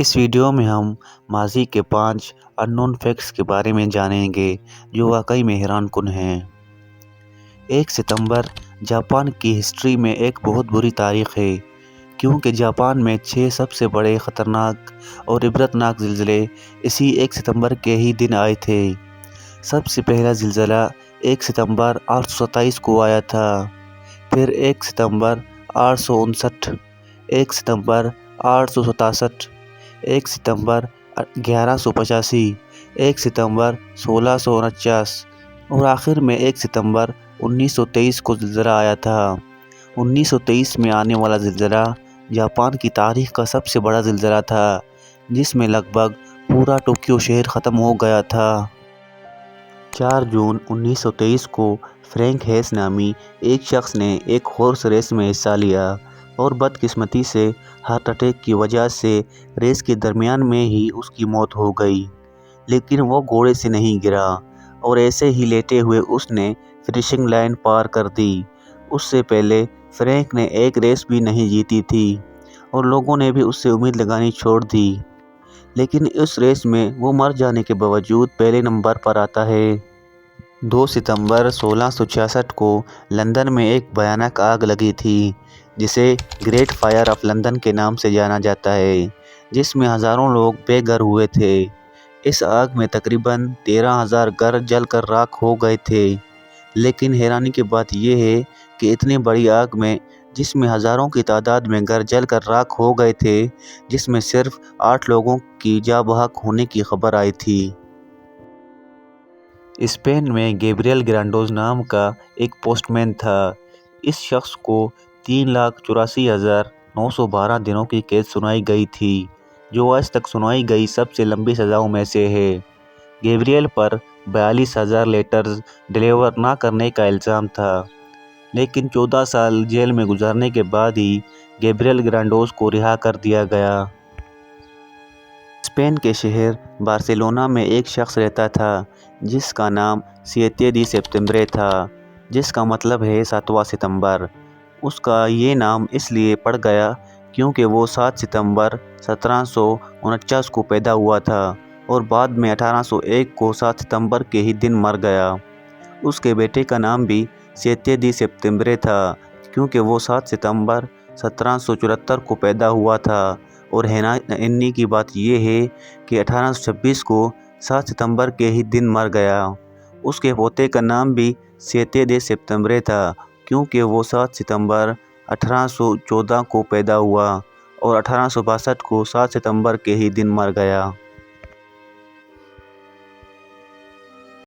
اس video میں ہم ماضی کے 5 اننون فیکٹس کے بارے میں جانیں گے جو واقعی میں حیران کن ہیں۔ 1 ستمبر جاپان کی ہسٹری میں ایک بہت بری تاریخ ہے کیونکہ جاپان میں 6 سب سے بڑے خطرناک اور عبرتناک زلزلے اسی 1 ستمبر کے ہی دن آئے تھے۔ سب سے پہلا زلزلہ 1 ستمبر 827 کو آیا تھا، پھر 1 ستمبر 859، 1 ستمبر 867، 1 ستمبر 1185، 1 ستمبر 1649 اور آخر میں 1 ستمبر 1923 کو زلزلہ آیا تھا۔ 1923 میں آنے والا زلزلہ جاپان کی تاریخ کا سب سے بڑا زلزلہ تھا، جس میں لگ بھگ پورا ٹوکیو شہر ختم ہو گیا تھا۔ 4 جون 1923 کو فرینک ہیس نامی ایک شخص نے ایک ہارس ریس میں حصہ لیا اور بدقسمتی سے ہارٹ اٹیک کی وجہ سے ریس کے درمیان میں ہی اس کی موت ہو گئی، لیکن وہ گھوڑے سے نہیں گرا اور ایسے ہی لیٹے ہوئے اس نے فنشنگ لائن پار کر دی۔ اس سے پہلے فرینک نے ایک ریس بھی نہیں جیتی تھی اور لوگوں نے بھی اس سے امید لگانی چھوڑ دی، لیکن اس ریس میں وہ مر جانے کے باوجود پہلے نمبر پر آتا ہے۔ 2 ستمبر 1666 کو لندن میں ایک بھیانک آگ لگی تھی جسے گریٹ فائر آف لندن کے نام سے جانا جاتا ہے، جس میں ہزاروں لوگ بے گھر ہوئے تھے۔ اس آگ میں تقریباً 13,000 گھر جل کر راکھ ہو گئے تھے، لیکن حیرانی کی بات یہ ہے کہ اتنی بڑی آگ میں جس میں ہزاروں کی تعداد میں گھر جل کر راکھ ہو گئے تھے، جس میں صرف 8 لوگوں کی جاں بحق ہونے کی خبر آئی تھی۔ اسپین میں گیبریل گرانڈوز نام کا ایک پوسٹ مین تھا۔ اس شخص کو 3,84,912 دنوں کی قید سنائی گئی تھی، جو آج تک سنائی گئی سب سے لمبی سزاؤں میں سے ہے۔ گیبریل پر 42,000 لیٹرز ڈیلیور نہ کرنے کا الزام تھا، لیکن 14 سال جیل میں گزارنے کے بعد ہی گیبریل گرانڈوز کو رہا کر دیا گیا۔ اسپین کے شہر بارسلونا میں ایک شخص رہتا تھا جس کا نام 7 دی سپتمبرے تھا، جس کا مطلب ہے 7واں ستمبر۔ اس کا یہ نام اس لیے پڑ گیا کیونکہ وہ 7 ستمبر 1749 کو پیدا ہوا تھا اور بعد میں 1801 کو 7 ستمبر کے ہی دن مر گیا۔ اس کے بیٹے کا نام بھی 7 دی سپتمبرے تھا کیونکہ وہ 7 ستمبر 1774 کو پیدا ہوا تھا، اور حیرانی کی بات یہ ہے کہ 1826 کو 7 ستمبر کے ہی دن مر گیا۔ اس کے پوتے کا نام بھی 7 دی سپتمبرے تھا کیونکہ وہ 7 ستمبر 1814 کو پیدا ہوا اور 1862 کو 7 ستمبر کے ہی دن مر گیا۔